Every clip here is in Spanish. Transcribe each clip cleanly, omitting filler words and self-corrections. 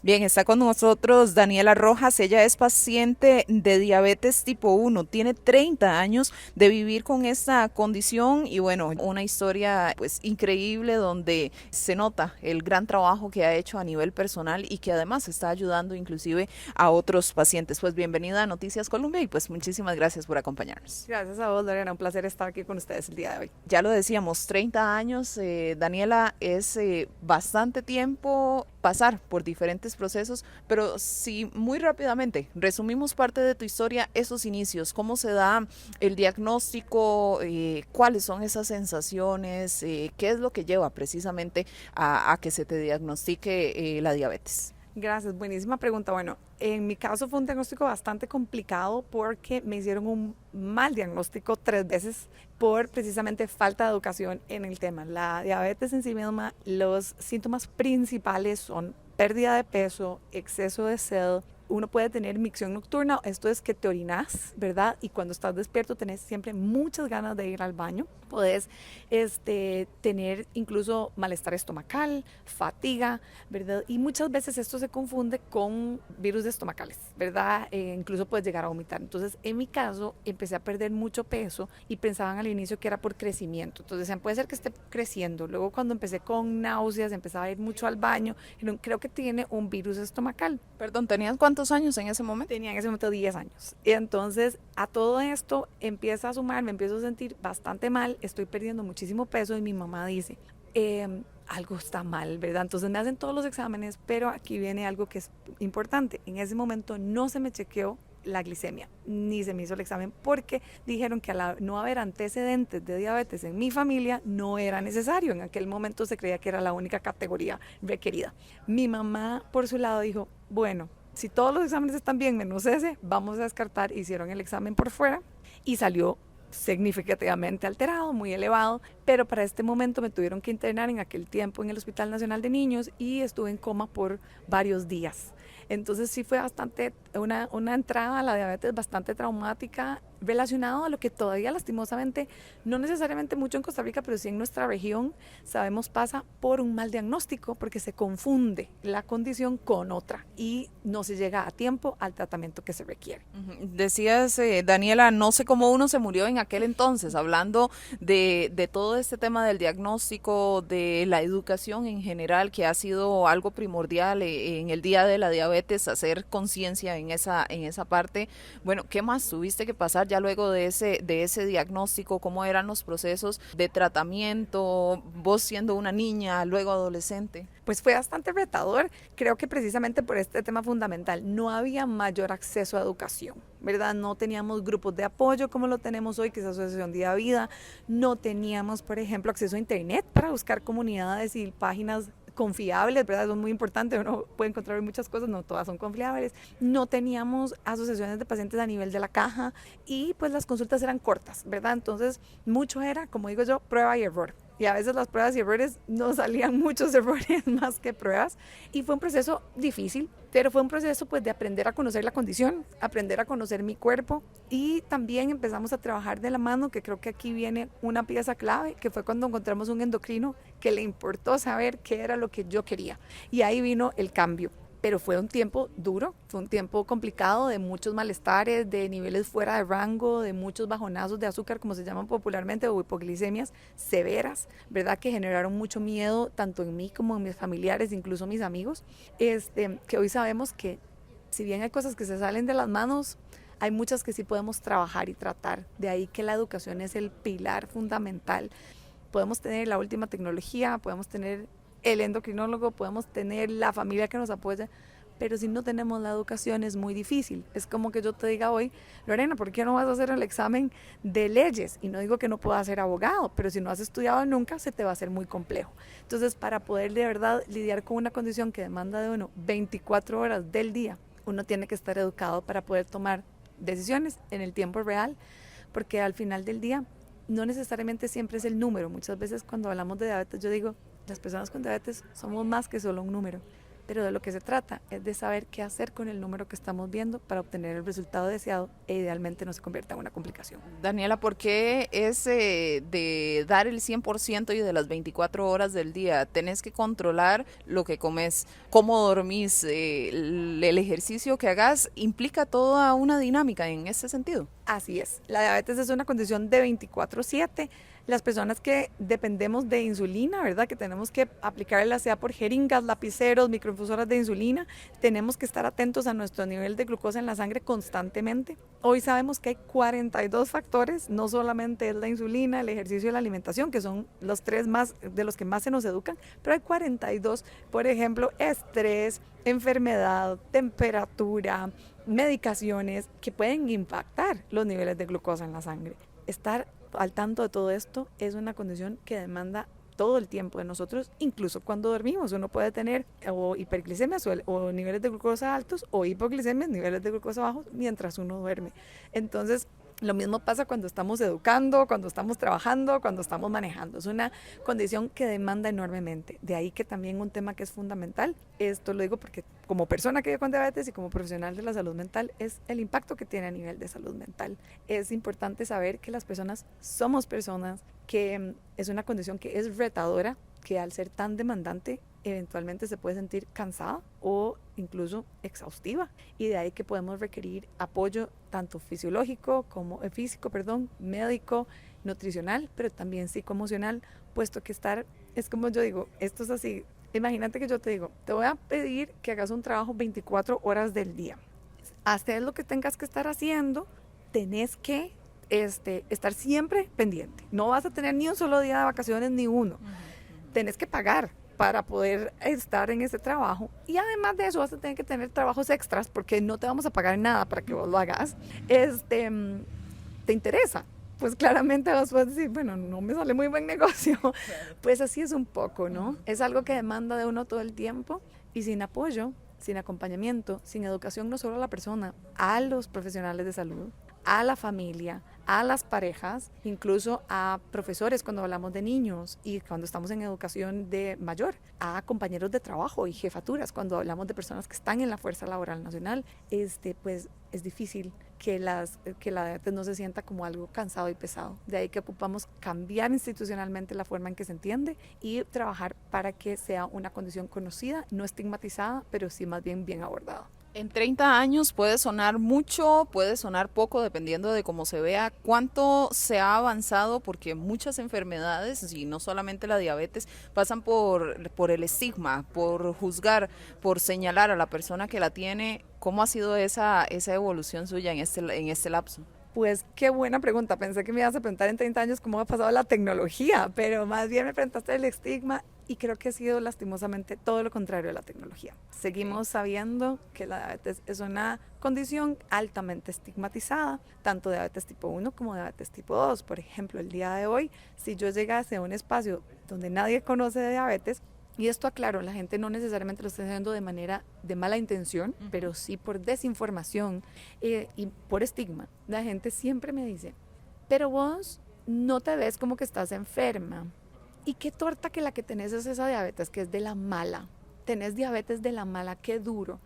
Bien, está con nosotros Daniela Rojas. Ella es paciente de diabetes tipo 1. Tiene 30 años de vivir con esta condición y bueno, una historia pues increíble donde se nota el gran trabajo que ha hecho a nivel personal y que además está ayudando inclusive a otros pacientes. Pues bienvenida a Noticias Colombia y pues muchísimas gracias por acompañarnos. Gracias a vos, Lorena. Un placer estar aquí con ustedes el día de hoy. Ya lo decíamos, 30 años, Daniela, es bastante tiempo pasar por diferentes procesos, pero si muy rápidamente resumimos parte de tu historia, esos inicios, cómo se da el diagnóstico, cuáles son esas sensaciones, qué es lo que lleva precisamente a que se te diagnostique la diabetes. Gracias, buenísima pregunta. Bueno, en mi caso fue un diagnóstico bastante complicado porque me hicieron un mal diagnóstico 3 veces por precisamente falta de educación en el tema. La diabetes en sí misma, los síntomas principales son pérdida de peso, exceso de sed. Uno puede tener micción nocturna, esto es que te orinas, ¿verdad? Y cuando estás despierto tenés siempre muchas ganas de ir al baño. Puedes tener incluso malestar estomacal, fatiga, ¿verdad? Y muchas veces esto se confunde con virus estomacales, ¿verdad? Incluso puedes llegar a vomitar. Entonces, en mi caso, empecé a perder mucho peso y pensaban al inicio que era por crecimiento. Entonces, decían, puede ser que esté creciendo. Luego, cuando empecé con náuseas, empezaba a ir mucho al baño, creo que tiene un virus estomacal. Perdón, ¿tenías cuántos años en ese momento? Tenía en ese momento 10 años. Y entonces a todo esto empieza a sumar, me empiezo a sentir bastante mal, estoy perdiendo muchísimo peso y mi mamá dice, algo está mal, ¿verdad? Entonces me hacen todos los exámenes, pero aquí viene algo que es importante. En ese momento no se me chequeó la glicemia, ni se me hizo el examen porque dijeron que al no haber antecedentes de diabetes en mi familia no era necesario. En aquel momento se creía que era la única categoría requerida. Mi mamá, por su lado, dijo, bueno, si todos los exámenes están bien menos ese, vamos a descartar. Hicieron el examen por fuera y salió significativamente alterado, muy elevado, pero para este momento me tuvieron que internar en aquel tiempo en el Hospital Nacional de Niños y estuve en coma por varios días. Entonces sí fue bastante, una entrada a la diabetes bastante traumática relacionado a lo que todavía lastimosamente, no necesariamente mucho en Costa Rica, pero sí en nuestra región, sabemos pasa por un mal diagnóstico porque se confunde la condición con otra y no se llega a tiempo al tratamiento que se requiere. Decías, Daniela, no sé cómo uno se murió en aquel entonces, hablando de todo este tema del diagnóstico, de la educación en general, que ha sido algo primordial en el día de la diabetes, hacer conciencia en esa parte. Bueno, ¿qué más tuviste que pasar ya luego de ese diagnóstico? ¿Cómo eran los procesos de tratamiento? Vos siendo una niña, luego adolescente. Pues fue bastante retador, creo que precisamente por este tema fundamental, no había mayor acceso a educación, ¿verdad? No teníamos grupos de apoyo como lo tenemos hoy, que es Asociación Día Vida, no teníamos, por ejemplo, acceso a internet para buscar comunidades y páginas confiables, ¿verdad? Eso es muy importante, uno puede encontrar muchas cosas, no todas son confiables. No teníamos asociaciones de pacientes a nivel de la caja y pues las consultas eran cortas, ¿verdad? Entonces mucho era, como digo yo, prueba y error. Y a veces las pruebas y errores no salían muchos errores más que pruebas. Y fue un proceso difícil, pero fue un proceso pues de aprender a conocer la condición, aprender a conocer mi cuerpo y también empezamos a trabajar de la mano, que creo que aquí viene una pieza clave, que fue cuando encontramos un endocrino que le importó saber qué era lo que yo quería. Y ahí vino el cambio. Pero fue un tiempo duro, fue un tiempo complicado de muchos malestares, de niveles fuera de rango, de muchos bajonazos de azúcar, como se llaman popularmente, o hipoglicemias severas, ¿verdad? Que generaron mucho miedo tanto en mí como en mis familiares, incluso mis amigos. Que hoy sabemos que si bien hay cosas que se salen de las manos, hay muchas que sí podemos trabajar y tratar. De ahí que la educación es el pilar fundamental. Podemos tener la última tecnología, podemos tener el endocrinólogo, podemos tener la familia que nos apoya, pero si no tenemos la educación es muy difícil. Es como que yo te diga hoy, Lorena, ¿por qué no vas a hacer el examen de leyes? Y no digo que no puedas ser abogado, pero si no has estudiado nunca se te va a hacer muy complejo. Entonces, para poder de verdad lidiar con una condición que demanda de uno 24 horas del día, uno tiene que estar educado para poder tomar decisiones en el tiempo real, porque al final del día no necesariamente siempre es el número. Muchas veces cuando hablamos de diabetes yo digo, las personas con diabetes somos más que solo un número. pero de lo que se trata es de saber qué hacer con el número que estamos viendo para obtener el resultado deseado e idealmente no se convierta en una complicación. Daniela, ¿por qué ese de dar el 100% y de las 24 horas del día? Tenés que controlar lo que comes, cómo dormís, el ejercicio que hagas, implica toda una dinámica en ese sentido. Así es, la diabetes es una condición de 24/7. Las personas que dependemos de insulina, ¿verdad? Que tenemos que aplicarla sea por jeringas, lapiceros, microinfusoras de insulina, tenemos que estar atentos a nuestro nivel de glucosa en la sangre constantemente. Hoy sabemos que hay 42 factores, no solamente es la insulina, el ejercicio y la alimentación, que son los tres más de los que más se nos educan, pero hay 42, por ejemplo, estrés, enfermedad, temperatura, medicaciones que pueden impactar los niveles de glucosa en la sangre. Estar al tanto de todo esto es una condición que demanda todo el tiempo de nosotros, incluso cuando dormimos. Uno puede tener o hiperglicemias o niveles de glucosa altos o hipoglicemias, niveles de glucosa bajos, mientras uno duerme. Entonces, lo mismo pasa cuando estamos educando, cuando estamos trabajando, cuando estamos manejando. Es una condición que demanda enormemente. De ahí que también un tema que es fundamental, esto lo digo porque como persona que vive con diabetes y como profesional de la salud mental, es el impacto que tiene a nivel de salud mental. Es importante saber que las personas somos personas, que es una condición que es retadora, que al ser tan demandante eventualmente se puede sentir cansada o incluso exhaustiva, y de ahí que podemos requerir apoyo tanto físico, médico, nutricional, pero también psicoemocional, puesto que es como yo digo, esto es así, imagínate que yo te digo, te voy a pedir que hagas un trabajo 24 horas del día, hacer lo que tengas que estar haciendo, tenés que estar siempre pendiente, no vas a tener ni un solo día de vacaciones, ni uno, tenés que pagar para poder estar en ese trabajo, y además de eso vas a tener que tener trabajos extras porque no te vamos a pagar nada para que vos lo hagas. ¿Te interesa? Pues claramente vos puedes decir, bueno, no me sale muy buen negocio. Pues así es un poco, ¿no? Es algo que demanda de uno todo el tiempo, y sin apoyo, sin acompañamiento, sin educación, no solo a la persona, a los profesionales de salud, a la familia, a las parejas, incluso a profesores cuando hablamos de niños y cuando estamos en educación de mayor, a compañeros de trabajo y jefaturas cuando hablamos de personas que están en la fuerza laboral nacional, pues es difícil que la diabetes no se sienta como algo cansado y pesado. De ahí que ocupamos cambiar institucionalmente la forma en que se entiende y trabajar para que sea una condición conocida, no estigmatizada, pero sí más bien abordada. En 30 años puede sonar mucho, puede sonar poco, dependiendo de cómo se vea. ¿Cuánto se ha avanzado? Porque muchas enfermedades, y no solamente la diabetes, pasan por el estigma, por juzgar, por señalar a la persona que la tiene. ¿Cómo ha sido esa evolución suya en este lapso? Pues qué buena pregunta. Pensé que me ibas a preguntar en 30 años cómo ha pasado la tecnología, pero más bien me preguntaste el estigma, y creo que ha sido lastimosamente todo lo contrario de la tecnología. Seguimos sabiendo que la diabetes es una condición altamente estigmatizada, tanto diabetes tipo 1 como diabetes tipo 2. Por ejemplo, el día de hoy, si yo llegase a un espacio donde nadie conoce de diabetes, y esto aclaro, la gente no necesariamente lo está haciendo de manera de mala intención, pero sí por desinformación y por estigma. La gente siempre me dice, pero vos no te ves como que estás enferma. Y qué torta que la que tenés es esa diabetes, que es de la mala. Tenés diabetes de la mala, qué duro.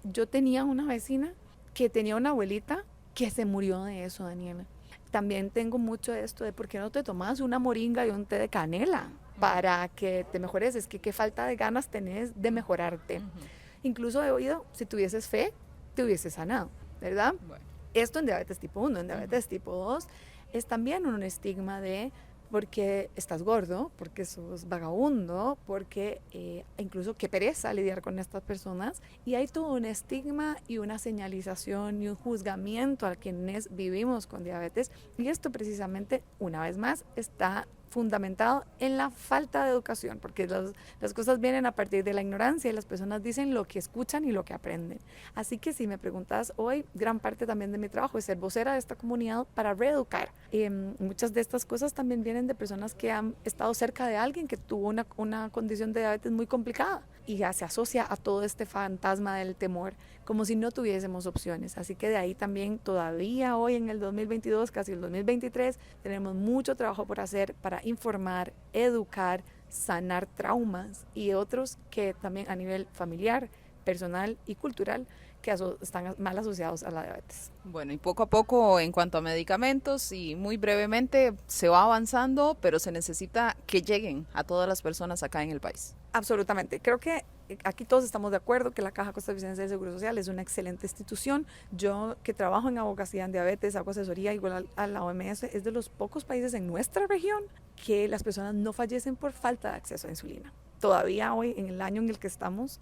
Yo tenía una vecina que tenía una abuelita que se murió de eso, Daniela. También tengo mucho de esto de por qué no te tomas una moringa y un té de canela para que te mejores. Es que qué falta de ganas tenés de mejorarte. Incluso he oído, si tuvieses fe, te hubieses sanado, ¿verdad? Bueno. Esto en diabetes tipo 1, en diabetes tipo 2 es también un estigma de porque estás gordo, porque sos vagabundo, porque incluso qué pereza lidiar con estas personas, y hay todo un estigma y una señalización y un juzgamiento a quienes vivimos con diabetes, y esto precisamente, una vez más, está fundamentado en la falta de educación, porque las cosas vienen a partir de la ignorancia y las personas dicen lo que escuchan y lo que aprenden. Así que si me preguntas hoy, gran parte también de mi trabajo es ser vocera de esta comunidad para reeducar. Muchas de estas cosas también vienen de personas que han estado cerca de alguien que tuvo una condición de diabetes muy complicada y ya se asocia a todo este fantasma del temor, como si no tuviésemos opciones. Así que de ahí también todavía hoy en el 2022, casi el 2023, tenemos mucho trabajo por hacer para informar, educar, sanar traumas y otros que también a nivel familiar, personal y cultural que están mal asociados a la diabetes. Bueno, y poco a poco en cuanto a medicamentos y muy brevemente se va avanzando, pero se necesita que lleguen a todas las personas acá en el país. Absolutamente. Creo que aquí todos estamos de acuerdo que la Caja Costarricense del Seguro Social es una excelente institución. Yo que trabajo en abogacía en diabetes, hago asesoría igual a la OMS, es de los pocos países en nuestra región que las personas no fallecen por falta de acceso a insulina. Todavía hoy, en el año en el que estamos,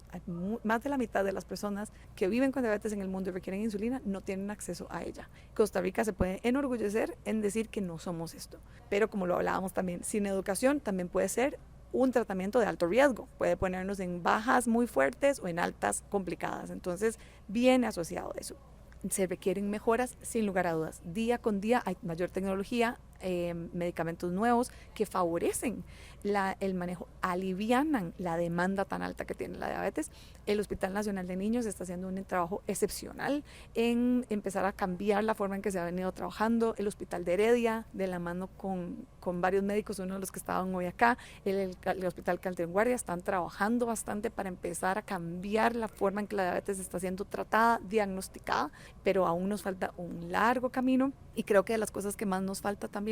más de la mitad de las personas que viven con diabetes en el mundo y requieren insulina no tienen acceso a ella. Costa Rica se puede enorgullecer en decir que no somos esto. Pero como lo hablábamos también, sin educación también puede ser un tratamiento de alto riesgo. Puede ponernos en bajas muy fuertes o en altas complicadas. Entonces, viene asociado a eso. Se requieren mejoras sin lugar a dudas. Día con día hay mayor tecnología, medicamentos nuevos que favorecen el manejo, alivianan la demanda tan alta que tiene la diabetes. El Hospital Nacional de Niños está haciendo un trabajo excepcional en empezar a cambiar la forma en que se ha venido trabajando. El Hospital de Heredia, de la mano con varios médicos, uno de los que estaban hoy acá, el Hospital Calderón Guardia, están trabajando bastante para empezar a cambiar la forma en que la diabetes está siendo tratada, diagnosticada, pero aún nos falta un largo camino y creo que de las cosas que más nos falta también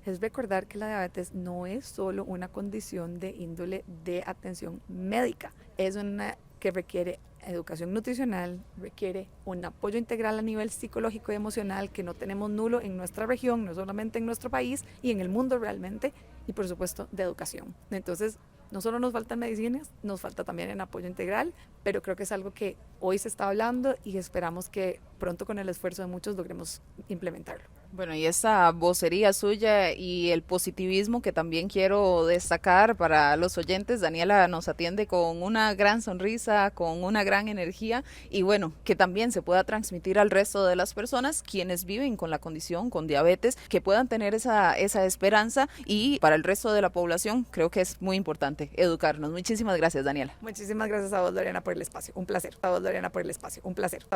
es recordar que la diabetes no es solo una condición de índole de atención médica, es una que requiere educación nutricional, requiere un apoyo integral a nivel psicológico y emocional que no tenemos nulo en nuestra región, no solamente en nuestro país y en el mundo realmente, y por supuesto de educación. Entonces, no solo nos faltan medicinas, nos falta también el apoyo integral, pero creo que es algo que hoy se está hablando y esperamos que pronto con el esfuerzo de muchos logremos implementarlo. Bueno, y esa vocería suya y el positivismo que también quiero destacar para los oyentes, Daniela nos atiende con una gran sonrisa, con una gran energía y bueno, que también se pueda transmitir al resto de las personas quienes viven con la condición, con diabetes, que puedan tener esa esperanza y para el resto de la población creo que es muy importante educarnos. Muchísimas gracias, Daniela. Muchísimas gracias a vos, Lorena, por el espacio. Un placer. A vos, Lorena, por el espacio. Un placer.